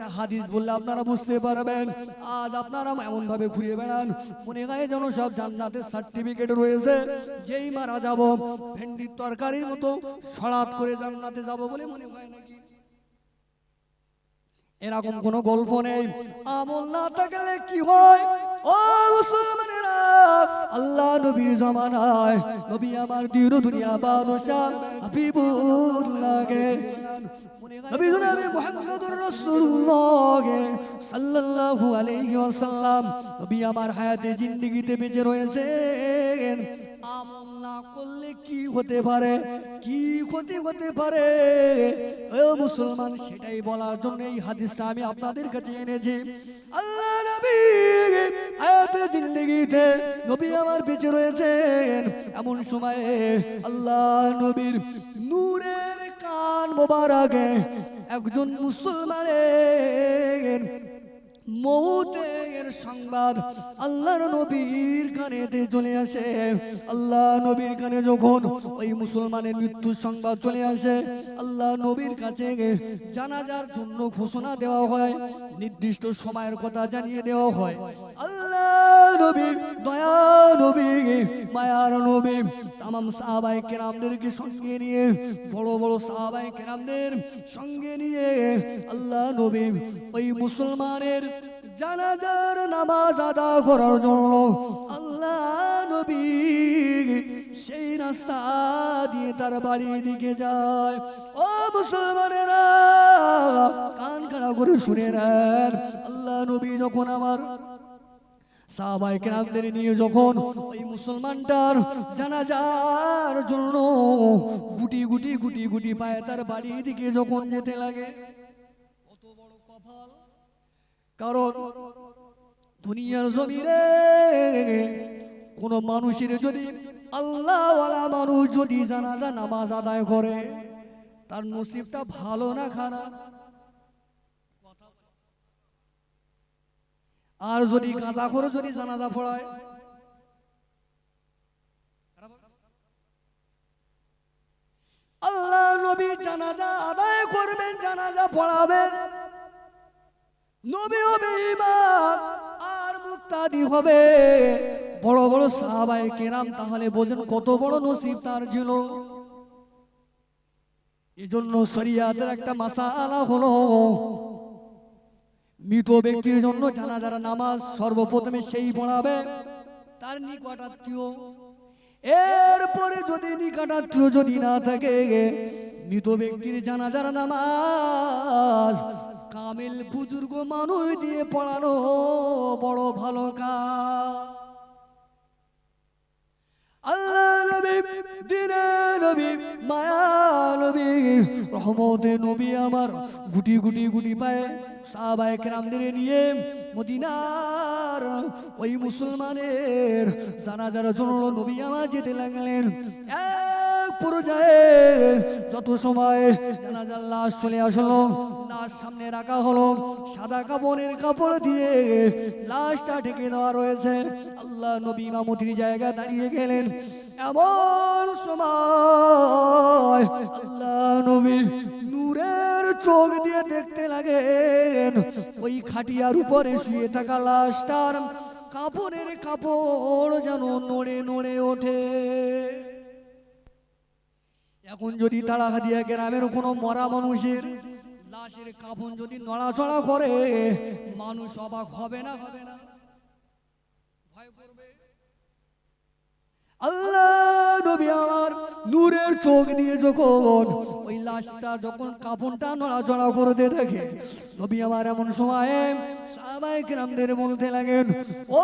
একটা হাদিস বললে আপনারা বুঝতে পারবেন। আজ আপনারা এমন ভাবে ঘুরে বেড়ান মনে হয় যেন সব জান্নাতের সার্টিফিকেট রয়েছে, যেই মারা যাব ভেন্ডির তরকারির মতো সরাত করে জান্নাতে যাব বলে মনে হয় নাকি? এরকম কোনো গল্প নেই। আমল না থাকলে কি হয় ও মুসলমানেরা, আল্লাহ নবীর জামানায় নবী আমার দিন দুনিয়া বাদশা হাবিবুল্লাহ নবী জনাবে মুহাম্মদুর রাসূলুল্লাহ সাল্লাল্লাহু আলাইহি ওয়াসাল্লাম নবী আমার হায়াতে জিন্দেগিতে বেঁচে রয়েছেন। আমল না করলে কি হতে পারে, কি ক্ষতি হতে পারে ও মুসলমান, সেটাই বলার জন্য এই হাদিসটা আমি আপনাদের কাছে এনেছি। আল্লাহ নবী হায়াতে জিন্দেগিতে নবী আমার বেঁচে রয়েছেন, এমন সময়ে আল্লাহ নবীর নূরের কান মোবারকে একজন মুসলমানের মৌতের সংবাদ আল্লাহর নবীর কানেতে চলে আসে। আল্লাহ নবীর কানে যখন ওই মুসলমানের মৃত্যুর সংবাদ চলে আসে, আল্লাহ নবীর কাছে জানাজার জন্য ঘোষণা দেওয়া হয়, নির্দিষ্ট সময়ের কথা জানিয়ে দেওয়া হয়। আল্লাহ নবী দয়া নবী মায়ার নবী তামাম সাহাবায়ে কেরামদেরকে সঙ্গে নিয়ে, বড় বড় সাহাবায়ে কেরামদের সঙ্গে নিয়ে আল্লাহ নবী ওই মুসলমানের জানাজার নামাজ আদায় করার জন্য আল্লাহ নবী সেই রাস্তা দিয়ে তার বাড়ির দিকে যায়। ও মুসলমানেরা কান খাড়া করে শুনে নেন, আল্লাহ নবী যখন আমার সাহাবায়ে কেরামদের নিয়ে যখন ওই মুসলমানটার জানাজার জন্য গুটি গুটি গুটি গুটি পায়ে তার বাড়ির দিকে যখন যেতে লাগে, কত বড় কপাল। কারণ দুনিয়ার জমিনে কোন মানুষের যদি আল্লাহওয়ালা মানুষ যদি জানাজা নামাজ আদায় করে, তার নসিবটা ভালো না খারাপ? আর যদি কাজা করে যদি জানাজা পড়ায়, আল্লাহ নবী জানাজা আদায় করবেন, জানাজা পড়াবেন, নবী হবে ইমাম আর মুক্তাদি হবে বড় বড় সাহাবায়ে কেরাম। তাহলে বোঝেন কত বড় নসিব তার ছিল। এজন্য শরিয়াতের একটা মাসালা হলো, মৃত ব্যক্তির জন্য জানাজার নামাজ সর্বপ্রথমে সেই পড়াবে তার নিকটাত্মীয়। এরপরে যদি নিকটাত্মীয় যদি না থাকে, মৃত ব্যক্তির জানাজার নামাজ কামিল বুজুর্গ মানুষ দিয়ে পড়ানো বড় ভালো কাজ। আল্লাহ নবী দিনের নবী মায়া নবী রহমতে নবী আমার গুটি গুটি গুটি পায়ে সাহাবায়ে কেরামদের নিয়ে মদিনার ওই মুসলমানের জানাজার জন্য নবী আমার যেতে লাগলেন। এক পর্যায়ে যত সময় জানাজার লাশ চলে আসলো, লাশ সামনে রাখা হলো, সাদা কাপড়ের কাপড় দিয়ে লাশটা ঢেকে দেওয়া রয়েছে। আল্লাহ নবী ইমামতির জায়গা দাঁড়িয়ে গেলেন। এমন সময় আল্লাহ নবী নূরের চোখ দিয়ে দেখতে লাগেন ওই খাটিয়ার উপরে শুয়ে থাকা লাশটার কাপড়ের কাপড় যেন নড়ে নড়ে ওঠে। এখন যদি তাড়াহাদিয়া গ্রামের কোনো মরা মানুষের লাশের কাফন যদি নড়াচড়া করে, মানুষ অবাক হবে না? হবে না? ভয় করবে? আল্লাহ নবী আমার নূরের চোখ দিয়ে যখন ওই লাশটা যখন কাফনটা নড়াচড়া করতে দেখে, নবী আমার এমন সময়ে সাহাবায়ে কেরামদের বলতে লাগেন, ও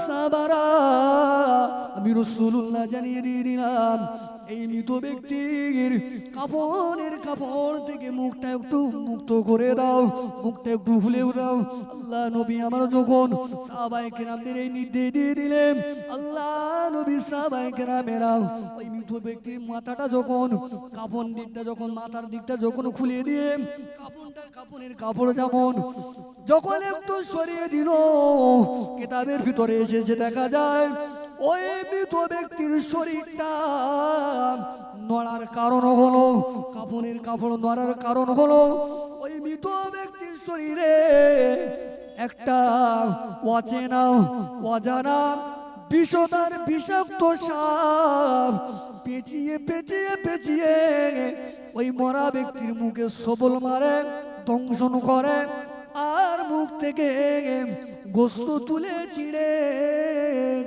সাহাবারা, আমি রাসূলুল্লাহ জানিয়ে দিয়ে দিলাম, এই মৃত ব্যক্তির কাফনের কাপড় থেকে মুখটা একটু মুক্ত করে দাও, মুখটা একটু খুলে দাও। আল্লাহ নবী আমার যখন সাহাবায়ে কেরামদের এই নির্দেশ দিয়ে দিলেন, আল্লাহ নবী সাহাবায়ে কেরামেরা ওই মৃত ব্যক্তির মাথাটা যখন কাফন দিকটা যখন মাথার দিকটা যখন খুলে দিয়ে কাফনের কাপড় যেমন যখন একটু সরিয়ে দিল, কিতাবের ভিতরে এসেছে দেখা যায় ওই মৃত ব্যক্তির শরীরটা নড়ার কারণ হলো, কাফনের কাপড় নড়ার কারণ হলো ওই মৃত ব্যক্তির শরীরে একটা অচেনা অজানা বিষধর বিষাক্ত সাপ পেঁচিয়ে পেঁচিয়ে পেঁচিয়ে ওই মরা ব্যক্তির মুখে সবল মারে, দংশন করে, আর মুখ থেকে গোস্ত তুলে ছিঁড়ে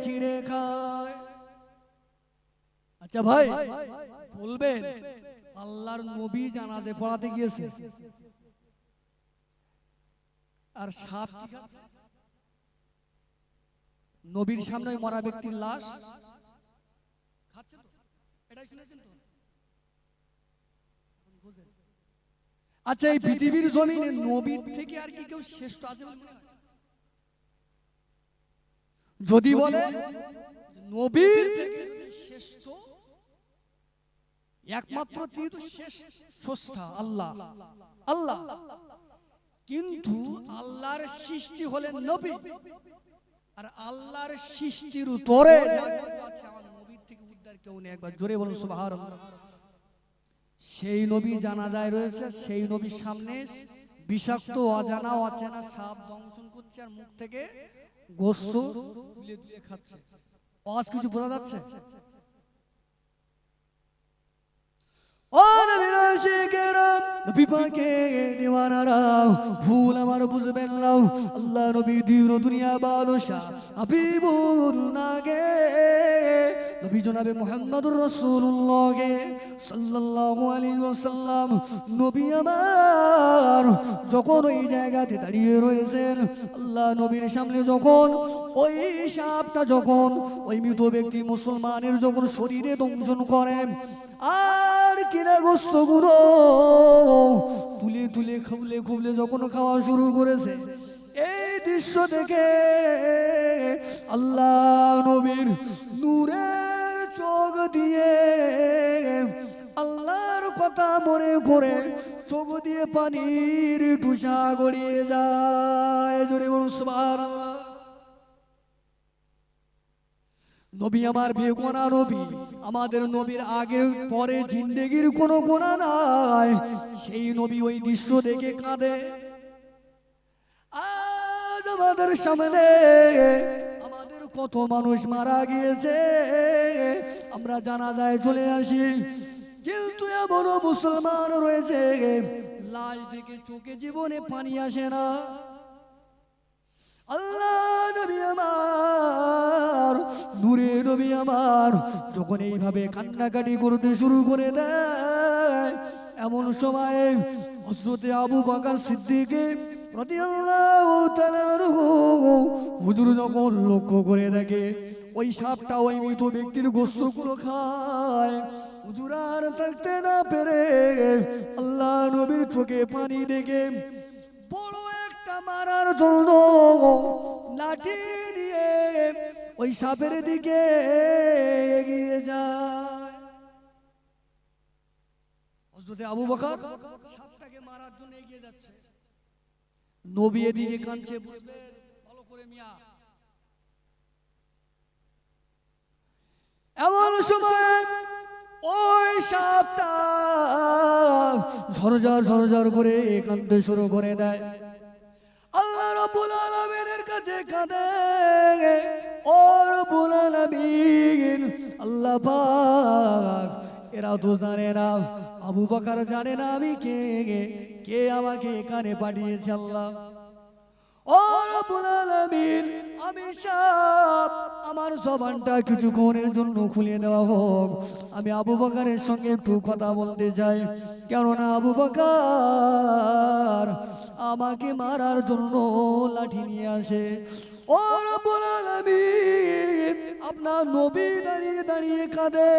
ছিঁড়ে খায়। আচ্ছা ভাই বলবেন, আল্লাহর নবী জানাজে পড়াতে গিয়েছে আর সাপ নবীর সামনে মরা ব্যক্তির লাশ খাচ্ছে, এটাই শুনেছেন তো? আচ্ছা এই পৃথিবীর জমিনে নবীর থেকে আর কি কেউ শ্রেষ্ঠ আছে? যদি বলে নবীর থেকে শ্রেষ্ঠ, একমাত্র তিনি তো স্রষ্টা আল্লাহ, আল্লাহ। কিন্তু আল্লাহর সৃষ্টি হলেন নবী, আর আল্লাহর সৃষ্টির উপরে আমার নবীর থেকে উদ্ধার কেউ নেই। একবার জোরে বলুন সুবহানাল্লাহ। সেই নবী জানাজায় রয়েছে, সেই নবীর সামনে বিষাক্ত অজানা অচেনা সাপ দংশন করছে আর মুখ থেকে গোস্ত তুলে তুলে খাচ্ছে। আওয়াজ কিছু বোঝা যাচ্ছে? ও নবীর আশিকেরা, নবী পাকের দিওয়ানারা, ভুল আমার বুঝবেন না। আল্লাহ নবী দিন দুনিয়া বাদশাহ হাবিবুল্লাহ গে, নবী জনাবে মুহাম্মদুর রাসূলুল্লাহ গে সাল্লাল্লাহু আলাইহি ওয়াসাল্লাম, নবী আমার যখন ওই জায়গাতে দাঁড়িয়ে রয়েছেন, আল্লাহ নবীর সামনে যখন ওই সাপটা যখন ওই মৃত ব্যক্তি মুসলমানের যখন শরীরে দংশন করে আর কিনা গোস্তগুলো তুলে তুলে খুবলে খুবলে যখন খাওয়া শুরু করেছে, এই দৃশ্য দেখে আল্লাহ নবীর নূরের চোখ দিয়ে আল্লাহর কথা মনে করে চোখ দিয়ে পানির টুসা গড়িয়ে যায়। জোরে বলুন সুবহানাল্লাহ। নবী আমার বেগুনা নবী, আমাদের নবীর আগে পরে জিন্দেগির কোনো গুনাহ নাই, সেই নবী ওই দৃশ্য দেখে কাঁদে। আজ আমাদের সামনে আমাদের কত মানুষ মারা গিয়েছে, আমরা জানাজায় চলে আসি, কিন্তু এমনও মুসলমান রয়েছে লাশ দেখে চোখে জীবনে পানি আসে না। আল্লাহ নবী আমার, নূরে নবী আমার যখন এইভাবে কান্নাকাটি করতে শুরু করে দেয়, এমন সময় হযরতে আবু বকর সিদ্দিক রাদিয়াল্লাহু তাআলা আনহু হুজুর যখন লক্ষ্য করে দেখে ওই সাপটা ওই মৃত ব্যক্তির গোশতগুলো খায়, হুজুর আর থাকতে না পেরে আল্লাহ নবীর চোখে পানি দেখে বড় একটা মারার জন্য লাঠি নিয়ে ওই সাপের দিকে এগিয়ে যায়। হযরতে আবু বকর সাপটাকে মারার জন্য এগিয়ে যাচ্ছে, নবী এদিকে কাঁদছে, বুঝবেন ভালো করে মিয়া। এমন সময় ওই সাপটা ঝরঝর ঝরঝর করে কাঁদতে শুরু করে দেয়। আল্লাহ রাব্বুল আলামিনের কাছে কাঁদে, ও রাব্বুল আলামিন, আল্লাহ পাক এরা তো জানে না, আবু বকর জানে না আমি কে, কে আমাকে এখানে পাঠিয়েছে। আল্লাহ ও রাব্বুল আলামিন, আমি সাপ, আমার জবানটা কিছুক্ষণের জন্য খুলে দেওয়া হোক, আমি আবু বকরের সঙ্গে একটু কথা বলতে চাই, কেননা আবু বকর আমাকে মারার জন্য লাঠি নিয়ে আসে। ও রাব্বুল আলামিন, আপনার নবী দাঁড়িয়ে দাঁড়িয়ে কাঁদে,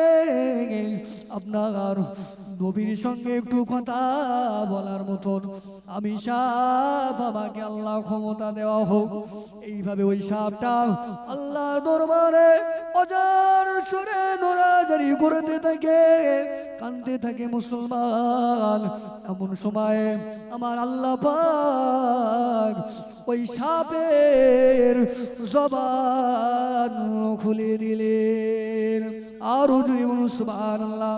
আপনার নবীর সঙ্গে একটু কথা বলার মতন আমি সাপ, আমাকে আল্লাহ ক্ষমতা দেওয়া হোক। এইভাবে ওই সাপটা আল্লাহর দরবারে অজার সুরে নড়াচড়ি করতে থাকে, কাঁদতে থাকে মুসলমান। এমন সময় আমার আল্লাহ পাক ওই সাপের জবান খুলে দিলেন। আর জোরে বলুন সুবহানাল্লাহ।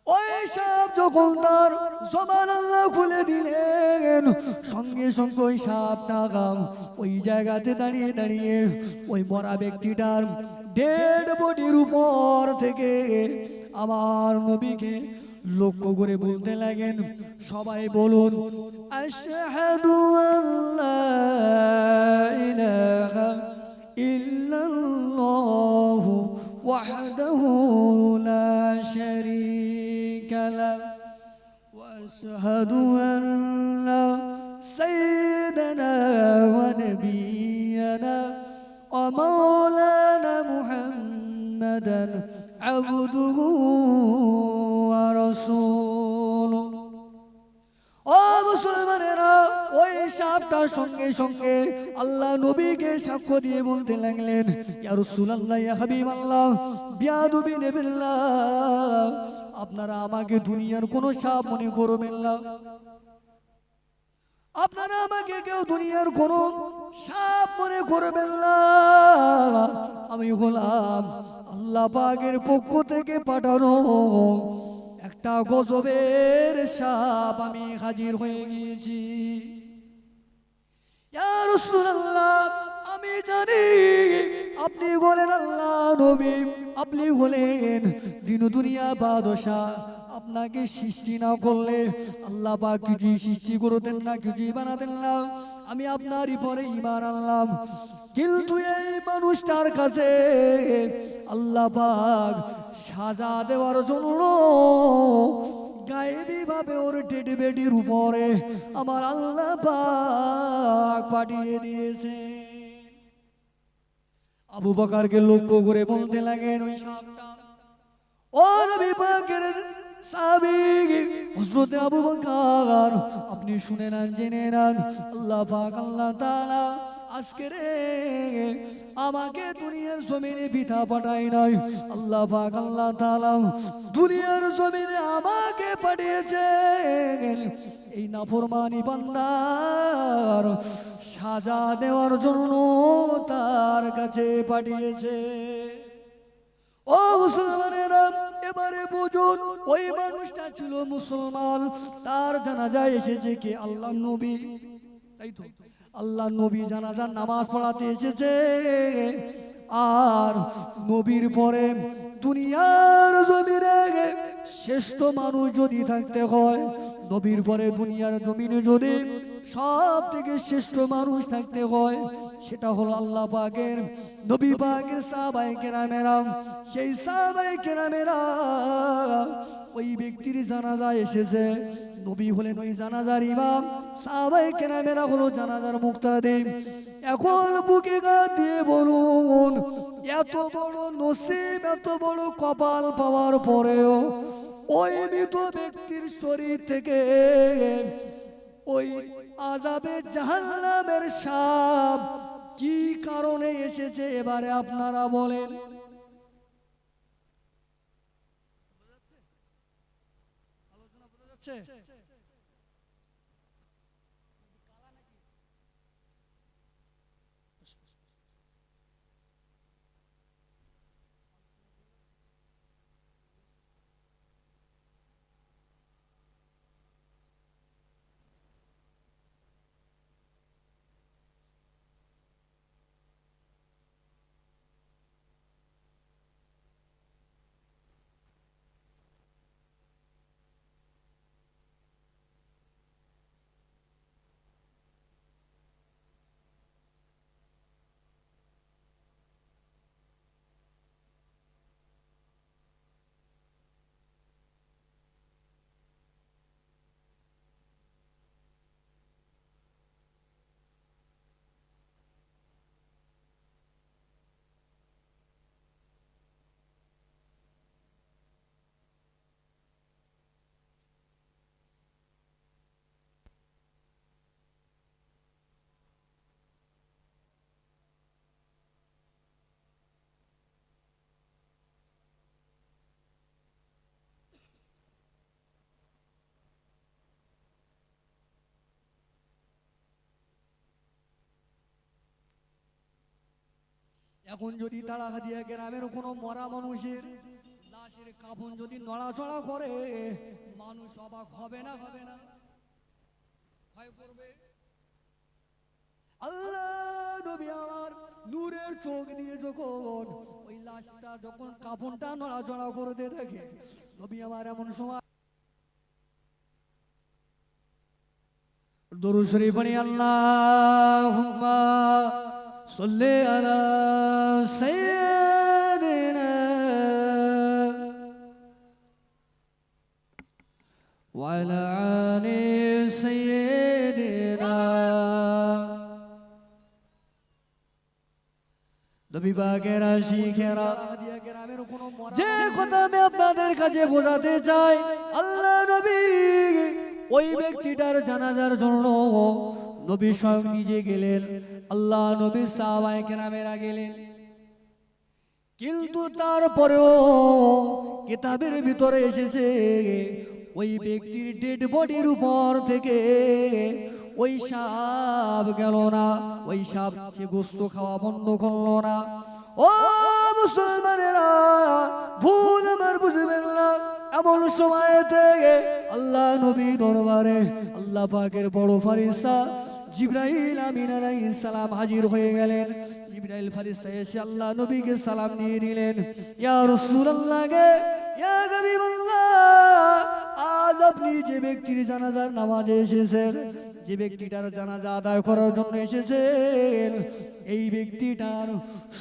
ওই ওই সাপ যখন তার জবান আল্লাহ খুলে দিলেন, সঙ্গে সঙ্গে ওই সাপটা ওই জায়গাতে দাঁড়িয়ে দাঁড়িয়ে ওই মরা ব্যক্তিটার ডেড বডির উপর থেকে আমার নবীকে লক্ষ্য করে বলতে লাগেন, সবাই বলুন আশহাদু আল্লা ইলাহা ইল্লাল্লাহু ওয়াহদাহু লা শারীকা লাহু ওয়া আশহাদু আন্না সাইয়্যিদানা ওয়া নাবিয়্যানা ওয়া মাওলানা মুহাম্মাদান আবদুহু ওয়া রাসূলুহু। ও মুসলমানেরা, ওই সাপটার সঙ্গে সঙ্গে আল্লাহ নবীকে সাক্ষ্য দিয়ে বলতে লাগলেন, ইয়া রাসূলুল্লাহ, ইয়া হাবিবাল্লাহ, বিয়াদুবি নেবেন না, আপনারা আমাকে দুনিয়ার কোনো সাপ মনে করবেন না, আপনারা আমাকে কেউ দুনিয়ার কোনো সাপ মনে করবেন না, আমি হলাম আল্লাহ পাকের পক্ষ থেকে পাঠানো একটা গজবের সাপ, আমি হাজির হয়ে গিয়েছি। ইয়া রাসূলুল্লাহ, আমি জানি আপনি বলেন আল্লাহ নবী, আপনি বলেন দিন দুনিয়া বাদশা, আপনাকে সৃষ্টি না করলে আল্লাহ পাক কিছুই সৃষ্টি করতেন না, কিছুই বানাতেন না, আমি আপনারই পরে ঈমান আনলাম। কিন্তু এই মানুষটার কাছে আল্লাহ পাক সাজা দেওয়ার জন্য গায়েবী ভাবে ওর টেডি বেডির উপরে আমার আল্লাহ পাক পাঠিয়ে দিয়েছে। আবু বকরকে লক্ষ্য করে বলতে লাগেন, ওই সাপটা ও নবী পাকের সাহাবী হযরত আবু বকর, আপনি শুনে নেন, জেনে নেন, আল্লাহ পাক আল্লাহ তাআলা আজকে আমাকে দুনিয়ার জমিনে পিতা পাঠাই নাই, আল্লাহ পাক আল্লাহ তাআলা দুনিয়ার জমিনে আমাকে পাঠিয়েছেন এই নাফরমানি বান্দার সাজা দেওয়ার জন্য, তার কাছে পাঠিয়েছে। ও মুসলমানেরা, এবারে বুঝুন, ওই মানুষটা ছিল মুসলমান, তার জানাজায় এসেছে কে? আল্লাহ নবী, তাই তো? আল্লাহ নবী জানাজার নামাজ পড়াতে এসেছে। আর নবীর পরে দুনিয়ার জমিনে শ্রেষ্ঠ মানুষ যদি থাকতে হয়, নবীর পরে দুনিয়ার জমিনে যদি সব থেকে শ্রেষ্ঠ মানুষ থাকতে হয়, সেটা হলো আল্লাহ পাকের নবী পাকের সাহাবায়ে কেরামেরা। সেই সাহাবায়ে কেরামেরা ওই ব্যক্তির জানাজা এসেছে, নবী হলেন ওই জানাজার ইমাম, সাহাবায়ে কেরামেরা হলো জানাজার মুক্তাদি। এখন বুকে গাঁথ দিয়ে বলুন, এত বড় নসিব, এত বড় কপাল পাওয়ার পরেও ওই মৃত ব্যক্তির শরীর থেকে ওই আযাবে জাহান্নামের সাপ কি কারণে এসেছে? এবারে আপনারা বলেন। আলোচনা বোঝা যাচ্ছে? এখন যদি তারা হাজিয়া গ্রামের কোনো মরা মানুষের লাশের কাফন যদি নড়াচড়া করে মানুষ অবাক হবে না হবে না ভয় করবে আল্লাহ নবী আমার নূরের চোখ দিয়ে যখন ওই লাশটা যখন কাফনটা নড়াচড়া করতে দেখে নবী আমার এমন সময় দুরূদ শরীফ পড়ি আল্লাহুম্মা সাল্লি আলা সাইয়্যিদিনা ওয়া আলা আলি সাইয়্যিদিনা নবী পাকের আশিকেরা যে কথা আমি আপনাদের কাছে বোঝাতে চাই আল্লাহ নবী ওই ব্যক্তিটার জানাজার জন্য নবী স্বয়ং নিজে গেলেন আল্লাহ নবী সাহাবায়ে কেরামেরা গেলেন কিন্তু তারপরেও কিতাবের ভিতরে এসেছে ওই ব্যক্তির ডেড বডির উপর থেকে ওই সাপ গেল না ওই সাপ সে গোশত খাওয়া বন্ধ করলো না ও মুসলমানেরা ভুল আমার বুঝবেন না এমন সময়তে আল্লাহ নবী দরবারে আল্লাহ পাকের বড় ফেরেশতা জিবরাইল আমিন আলাইহিস সালাম হাজির হয়ে গেলেন জিবরাইল ফেরেশতা এসে আল্লাহ নবীকে সালাম দিয়ে দিলেন ইয়া রাসূলুল্লাহ গে ইয়া হাবিবাল্লাহ আজ আপনি যে ব্যক্তির জানাজার নামাজে এসেছেন যে ব্যক্তিটার জানাজা আদায় করার জন্য এসেছেন এই ব্যক্তিটার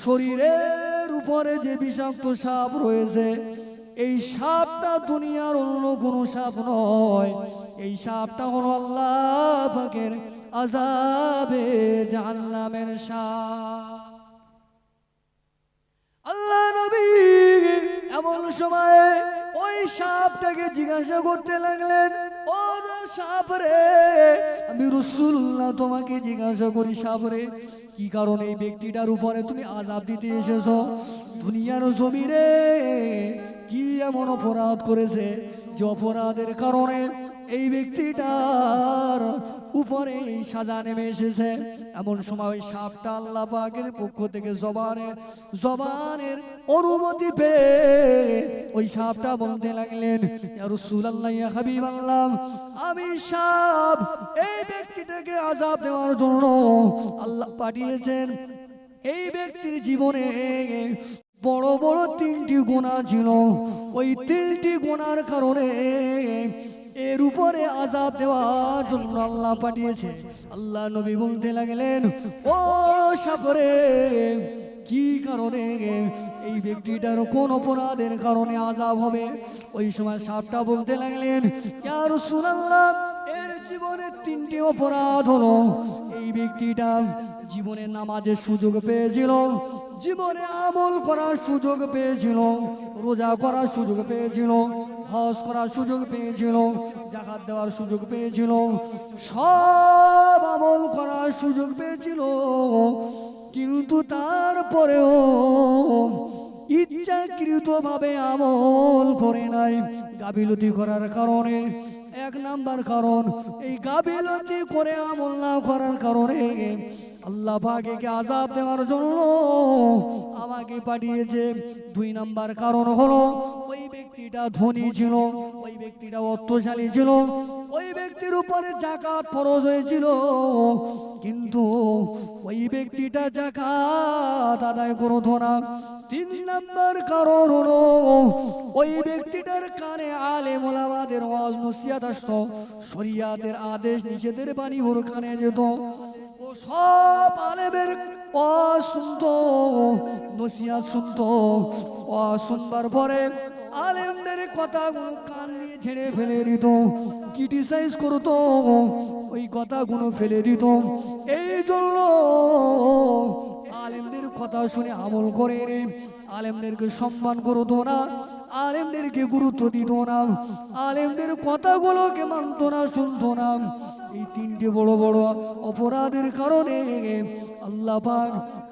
শরীরের উপরে যে বিষাক্ত সাপ রয়েছে এই সাপটা দুনিয়ার অন্য কোনো সাপ নয় এই সাপটা হলো আল্লাহ পাকের আযাবে জাহান্নামের সাপ আল্লাহ নবী এমন সময় ওই সাপটাকে জিজ্ঞাসা করতে লাগলেন ও সাপ রে আমি রাসূলুল্লাহ তোমাকে জিজ্ঞাসা করি সাপ রে কি কারণে এই ব্যক্তিটার উপরে তুমি আযাব দিতে এসেছো দুনিয়ার জমিনে কি এমন অপরাধ করেছে যে অপরাধের কারণে এই ব্যক্তিটার উপরে এই সাজা নেমে এসেছে এমন সময় ওই সাপটা আল্লাহ পাকের পক্ষ থেকে জবানের অনুমতি পেয়ে ওই সাপটা বলতে লাগলেন ইয়া রাসূলুল্লাহ ইয়া হাবিবাল্লাহ আমি সাপ এই ব্যক্তিটাকে আযাব দেওয়ার জন্য আল্লাহ পাঠিয়েছেন এই ব্যক্তির জীবনে বড় বড় 3টি গুনাহ ছিল ওই 3টি গুনার কারণে এর উপরে আযাব দেওয়ার জন্য আল্লাহ পাঠিয়েছে আল্লাহ নবী বলতে লাগলেন ও সাপরে কি কারণে এই ব্যক্তিটার কোন অপরাধের কারণে আযাব হবে ওই সময় সাপটা বলতে লাগলেন ইয়া রাসূলুল্লাহ এর জীবনে 3টি অপরাধ হলো এই ব্যক্তিটা জীবনে নামাজের সুযোগ পেয়েছিল জীবনে আমল করার সুযোগ পেয়েছিল রোজা করার সুযোগ পেয়েছিল হজ করার সুযোগ পেয়েছিল যাকাত দেওয়ার সুযোগ পেয়েছিল সব আমল করার সুযোগ পেয়েছিল কিন্তু তারপরেও ইচ্ছাকৃতভাবে আমল করে নাই গাফিলতি করার কারণে 1 নাম্বার কারণ এই গাফিলতি করে আমল না করার কারণে আল্লাহ পাকে আযাব দেওয়ার জন্য আমাকে পাঠিয়েছে 2 নাম্বার কারণ হলো ওই ব্যক্তিটা ধনী ছিল ওই ব্যক্তিটা অর্থশালী ছিল ওই ব্যক্তির উপরে যাকাত ফরজ হয়েছিল কিন্তু ওই ব্যক্তিটা যাকাত আদায় করতো না 3 নাম্বার কারণ হলো ওই ব্যক্তিটার কানে আলেম ওলামাদের ওয়াজ নসিহত আসতো শরীয়তের আদেশ নিষেধের বাণী ওর কানে যেত ও সব আলেমের ওয়াজ শুনতো নসিহত শুনতো ওয়াজ শুনবার পরে আলেমদের কথাগুলো কান দিয়ে ঝেড়ে ফেলে দিত ক্রিটিসাইজ করতো ওই কথাগুলো ফেলে দিত এই জন্য আলেমদের কথা শুনে আমল করে রে আলেমদেরকে সম্মান করতো না আলেমদেরকে গুরুত্ব দিত না আলেমদের কথাগুলোকে মানত না শুনতো না এই 3টি বড় বড় অপরাধের কারণে আল্লাহ পাক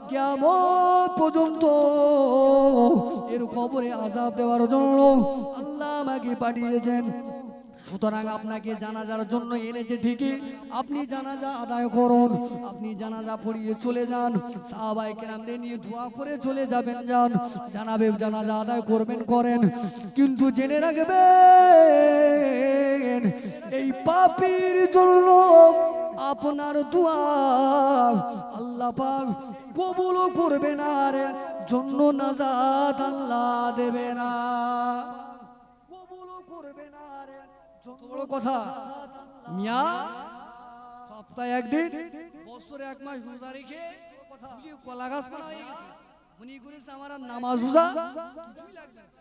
কিয়ামত পর্যন্ত এর কবরে আযাব দেওয়ার জন্য আল্লাহ আমাকে পাঠিয়েছেন সুতরাং আপনাকে জানাজার জন্য এনেছে ঠিকই, আপনি জানাজা আদায় করুন, আপনি জানাজা পড়িয়ে চলে যান, সাহাবায়ে কেরামদের নিয়ে দোয়া করে চলে যাবেন, যান জানাবে জানাজা আদায় করবেন করেন, কিন্তু জেনে রাখবেন এই পাপীর জন্য আপনার দোয়া আল্লাহ পাক কবুল করবে না, আর জন্য নাজাত আল্লাহ দেবে না, কবুল করবে না। আর যত বড় কথা মিয়া, সপ্তাহে একদিন বছরে 1 মাস রোজা রেখে কলা গাছ পালা হয়ে গেছে, উনি করেছে আমার আর নামাজ রোজা কিছুই লাগবে না।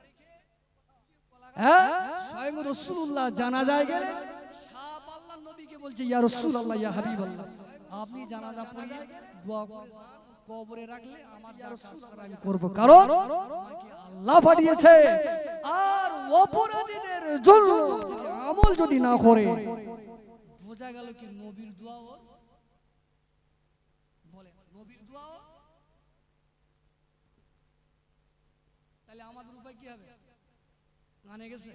হ্যাঁ, স্বয়ং রাসূলুল্লাহ জানাজায় গেলে সাহাবা আল্লাহর নবীকে বলছে, ইয়া রাসূলুল্লাহ, ইয়া হাবিবাল্লাহ, আপনি জানাজা পড়িয়ে দোয়া করে কবরে রাখলে আমার যা কাজ করা আমি করব, কারণ আমাকে আল্লাহ পাঠিয়েছে। আর অপরাধীদের জন্য যদি আমল যদি না করে, বোঝা গেল কি নবীর দোয়া বলে, নবীর দোয়া, তাহলে আমাদের উপায় কি হবে? গানে গেছে